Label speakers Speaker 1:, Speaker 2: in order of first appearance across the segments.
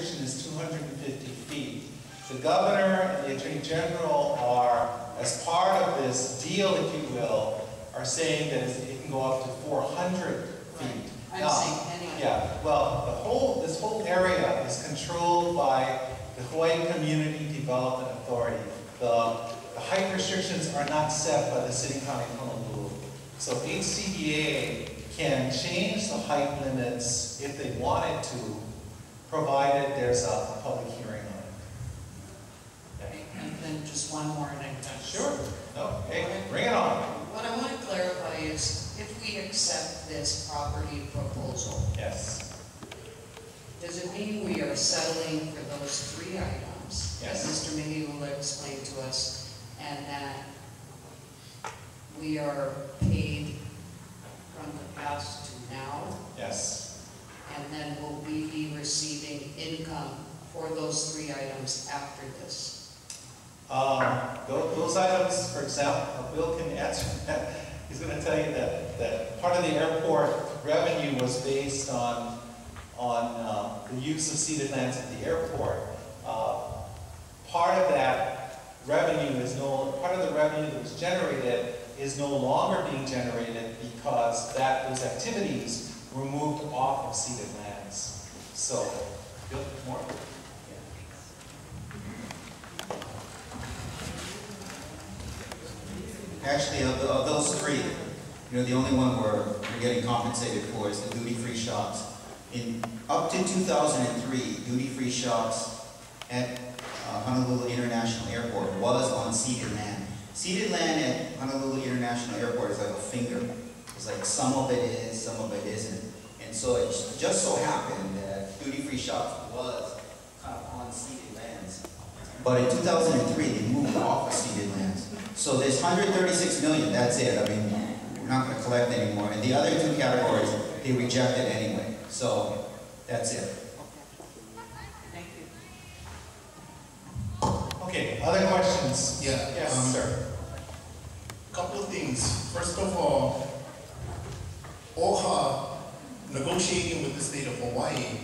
Speaker 1: restriction is 250 feet. The governor and the attorney general are, as part of this deal, if you will, are saying that it can go up to 400 feet.
Speaker 2: I'm saying anyway.
Speaker 1: Yeah, well, this whole area is controlled by the Hawaii Community Development Authority. The height restrictions are not set by the City County of Honolulu. So HCDA can change the height limits if they wanted to, provided there's a public hearing on it.
Speaker 2: Okay, and then just one more and I'm done.
Speaker 1: Sure. No, hey, bring it on.
Speaker 2: What I want to clarify is, if we accept this property proposal,
Speaker 1: Yes.
Speaker 2: does it mean we are settling for those 3 items?
Speaker 1: Yes.
Speaker 2: As Mr. Minnie will explain to us, and that we are paid from the past to now?
Speaker 1: Yes.
Speaker 2: And then will we be receiving income for those 3 items after this?
Speaker 1: Those items, for example, Bill can answer that. He's going to tell you that part of the airport revenue was based on the use of ceded lands at the airport. Part of that revenue part of the revenue that was generated is no longer being generated because those activities were moved off of ceded lands. So, Bill, more?
Speaker 3: Actually, of those 3, the only one we're getting compensated for is the duty-free shops. Up to 2003, duty-free shops at Honolulu International Airport was on ceded land. Ceded land at Honolulu International Airport is like a finger. It's like some of it is, some of it isn't. And so it just so happened that duty-free shops was kind of on ceded lands. But in 2003, they moved off of ceded lands. So there's 136 million, that's it. I mean, we're not going to collect anymore. And the other 2 categories, they rejected anyway. So that's it.
Speaker 2: Thank you.
Speaker 1: Okay, other questions?
Speaker 4: Yeah.
Speaker 1: Yes, sir.
Speaker 4: Couple of things. First of all, OHA negotiating with the state of Hawaii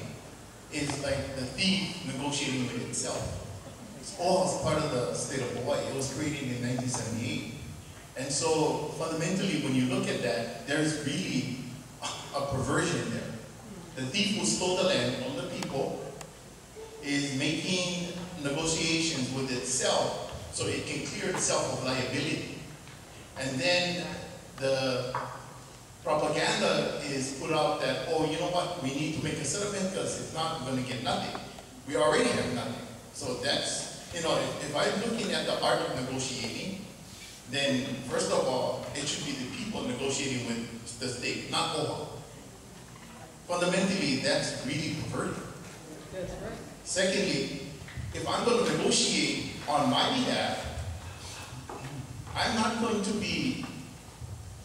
Speaker 4: is like the thief negotiating with itself. OHA is part of the state of Hawaii. It was created in 1978. And so fundamentally, when you look at that, there's really a perversion there. The thief who stole the land from the people is making negotiations with itself so it can clear itself of liability. And then the propaganda is put out that, oh, you know what, we need to make a settlement because if not, we're going to get nothing. We already have nothing. So that's, if I'm looking at the art of negotiating, then first of all, it should be the people negotiating with the state, not OHA. Fundamentally, that's really perverted.
Speaker 2: That's right.
Speaker 4: Secondly, if I'm going to negotiate on my behalf, I'm not going to be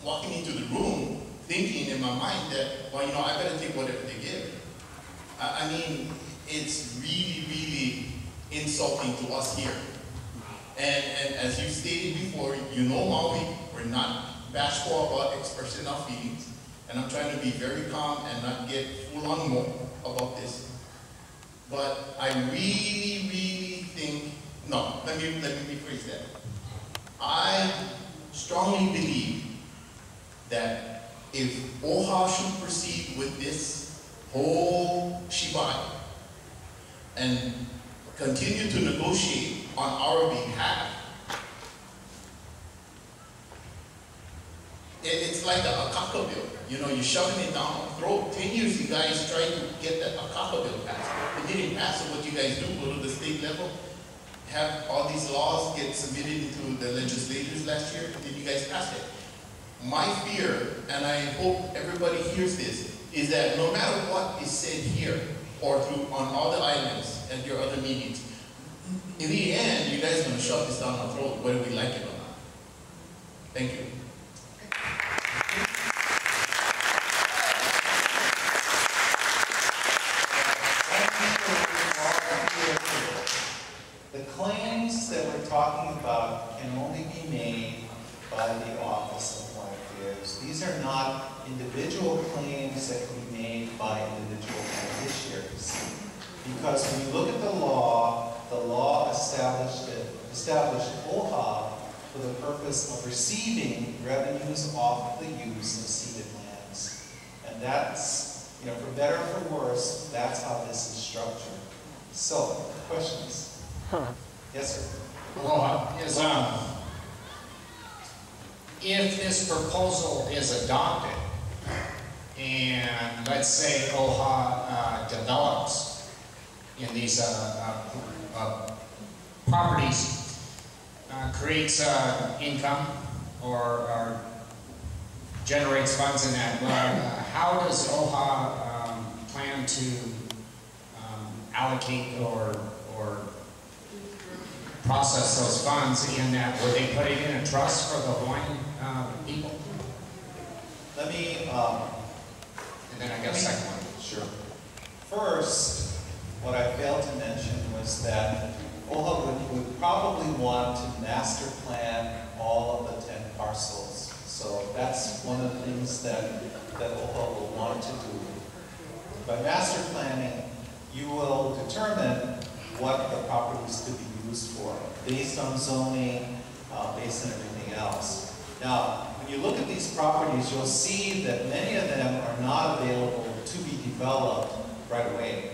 Speaker 4: walking into the room thinking in my mind that, well, I better take whatever they give. I mean, it's really, really insulting to us here. And as you stated before, Maui, we're not bashful about expressing our feelings. And I'm trying to be very calm and not get full on more about this. But I really, really think, no, let me rephrase that. I strongly believe that if OHA should proceed with this whole shebang and continue to negotiate on our behalf, it's like a akaka bill. You're shoving it down our throat. 10 years you guys tried to get that akaka bill passed. It didn't pass, so what you guys do, go to the state level, have all these laws get submitted into the legislators last year, and then you guys passed it. My fear, and I hope everybody hears this, is that no matter what is said here or on all the islands at your other meetings, in the end, you guys are going to shove this down our throat, whether we like it or not. Thank you.
Speaker 1: The claims that we're talking about can only be made by the Office of Foreign Affairs. These are not individual claims that can be made by individual beneficiaries. Because when you look at the law established OHA for the purpose of receiving revenues off the use of ceded lands. And that's, you know, for better or for worse, that's how this is structured. So, questions? Yes, sir.
Speaker 5: Well, if this proposal is adopted, and let's say OHA develops in these properties, creates income or generates funds in that, how does OHA plan to allocate or process those funds in that? Were they put it in a trust for the Hawaiian people?
Speaker 1: Let me,
Speaker 5: And then I got a second one.
Speaker 1: Sure. First, what I failed to mention was that OHA would probably want to master plan all of the 10 parcels. So that's one of the things that OHA will want to do. By master planning, you will determine what the properties could be used for, based on zoning, based on everything else. Now, when you look at these properties, you'll see that many of them are not available to be developed right away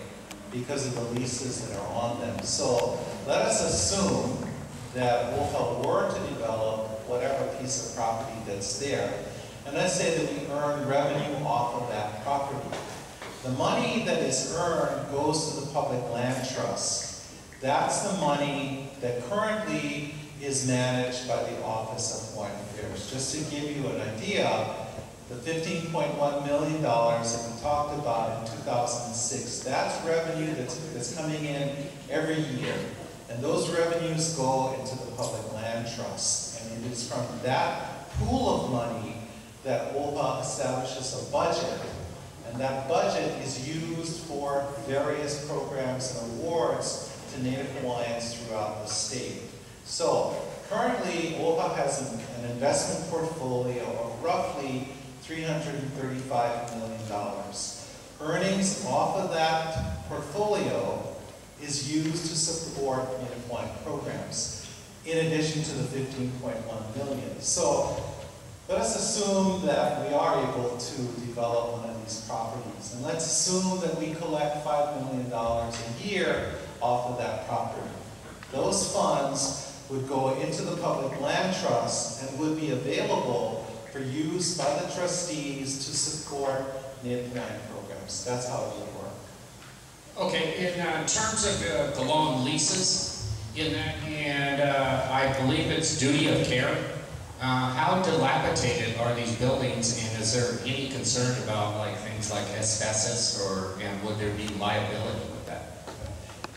Speaker 1: because of the leases that are on them. So let us assume that OHA were to develop whatever piece of property that's there. And let's say that we earn revenue off of that property. The money that is earned goes to the public land trust. That's the money that currently is managed by the Office of Hawaiian Affairs. Just to give you an idea, the $15.1 million that we talked about in 2006, that's revenue that's coming in every year. And those revenues go into the public land trust. And it is from that pool of money that OHA establishes a budget. And that budget is used for various programs and awards to Native Hawaiians throughout the state. So currently, OHA has an investment portfolio of roughly $335 million. Earnings off of that portfolio is used to support Native Hawaiian programs, in addition to the $15.1 million. So let us assume that we are able to develop one of these properties. And let's assume that we collect $5 million a year off of that property. Those funds would go into the public land trust and would be available for use by the trustees to support Native Hawaiian programs. That's how it would work.
Speaker 5: Okay, in terms of the loan leases, in that, and I believe it's duty of care, how dilapidated are these buildings, and is there any concern about like things like asbestos, and would there be liability with that?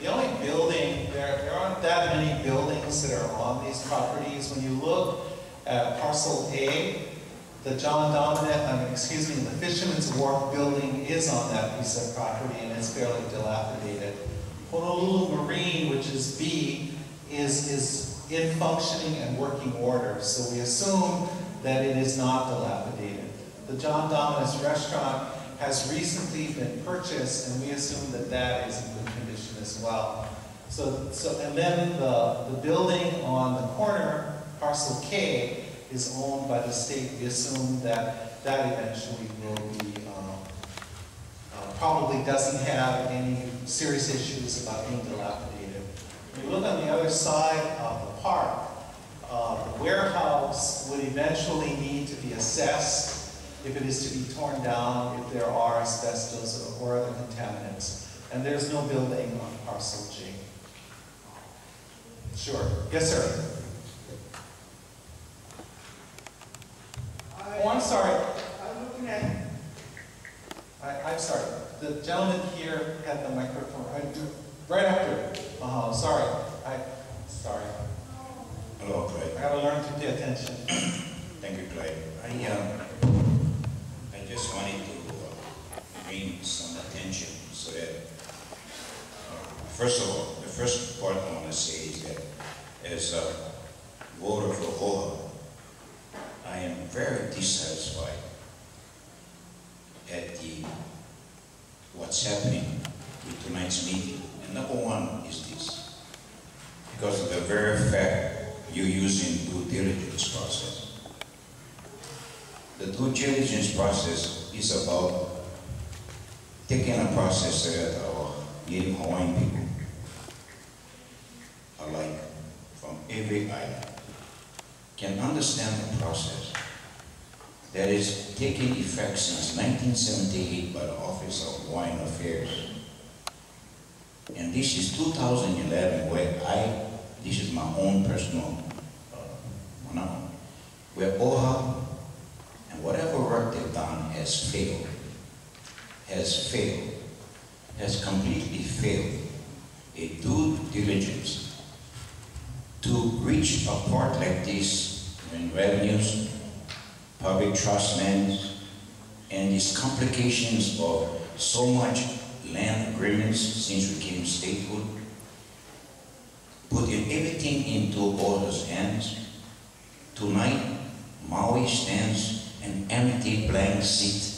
Speaker 1: The only building, there aren't that many buildings that are on these properties. When you look at Parcel A, the the Fisherman's Wharf building is on that piece of property, and it's fairly dilapidated. Honolulu Marine, which is B, is in functioning and working order, so we assume that it is not dilapidated. The John Dominus restaurant has recently been purchased, and we assume that that is in good condition as well. And then the building on the corner, Parcel K, is owned by the state. We assume that that eventually will be, probably doesn't have any serious issues about being dilapidated. When you look on the other side of the park, the warehouse would eventually need to be assessed if it is to be torn down, if there are asbestos or other contaminants. And there's no building on Parcel G. Sure. Yes, sir. Oh, I'm sorry. I'm looking at. I'm sorry. The gentleman here had the microphone. Right after. Sorry. Sorry.
Speaker 6: Hello, Craig.
Speaker 1: I gotta learn to pay attention.
Speaker 6: Thank you, Craig. I just wanted to bring some attention so that, first of all, the first part I want to say is that as a voter for OHA, I am very dissatisfied at what's happening with tonight's meeting. And number one is this, because of the very fact you're using due diligence process. The due diligence process is about taking a process that our native Hawaiian people alike from every island can understand the process that is taking effect since 1978 by the Office of Hawaiian Affairs. And this is 2011 where this is my own personal where OHA and whatever work they've done has failed, has completely failed a due diligence to reach a part like this in revenues, public trust lands, and these complications of so much land agreements since we came statehood, putting everything into OHA's hands. Tonight, Maui stands an empty blank seat,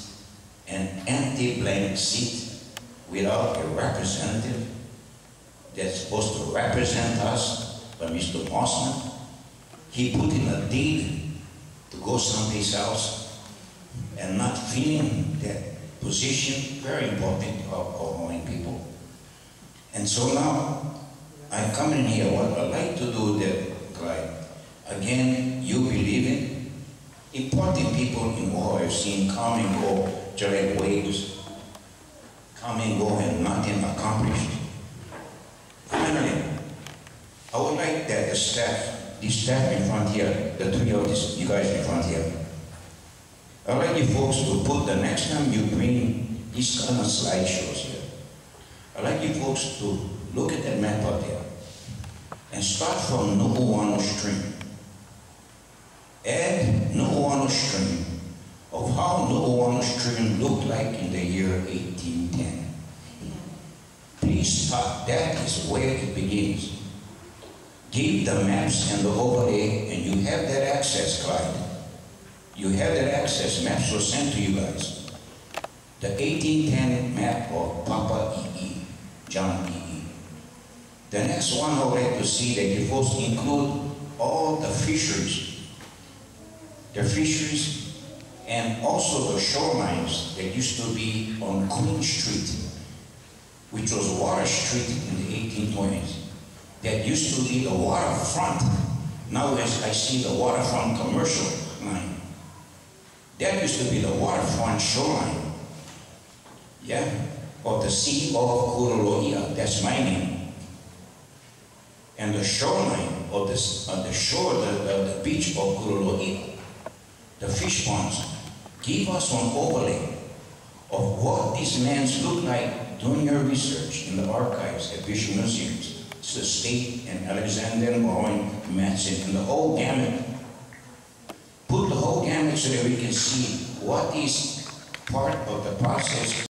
Speaker 6: without a representative that's supposed to represent us, by Mr. Mossman. He put in a deed to go someplace else and not filling that position, very important of Hawaiian people. And so now, I'm coming here, what I'd like to do that, Clyde, again, you believe in important people in war I've seen come and go, just like waves, come and go and nothing accomplished. Finally, I would like that the staff, this staff in front here, the three of you guys in front here, I'd like you folks to put the next time you bring these kind of slideshows here, I'd like you folks to look at that map up there and start from Nu'uanu Stream. Add Nu'uanu Stream of how Nu'uanu Stream looked like in the year 1810. Please start, that is where it begins. Give the maps and the overlay, and you have that access, Clyde. You have that access, maps were sent to you guys. The 1810 map of Papa E.E., John E.E. The next one I would like to see that you folks include all the fisheries and also the shorelines that used to be on Queen Street, which was Water Street in the 1820s. That used to be the waterfront. Now as I see the waterfront commercial line. That used to be the waterfront shoreline. Yeah, of the Sea of Kuruloia, that's my name. And the shoreline of the beach of Kuruloia, the fish ponds, give us an overlay of what these lands look like during your research in the archives at Fish Museums, the State and Alexander Maui, Matson, and the whole gamut. Put the whole gamut so that we can see what is part of the process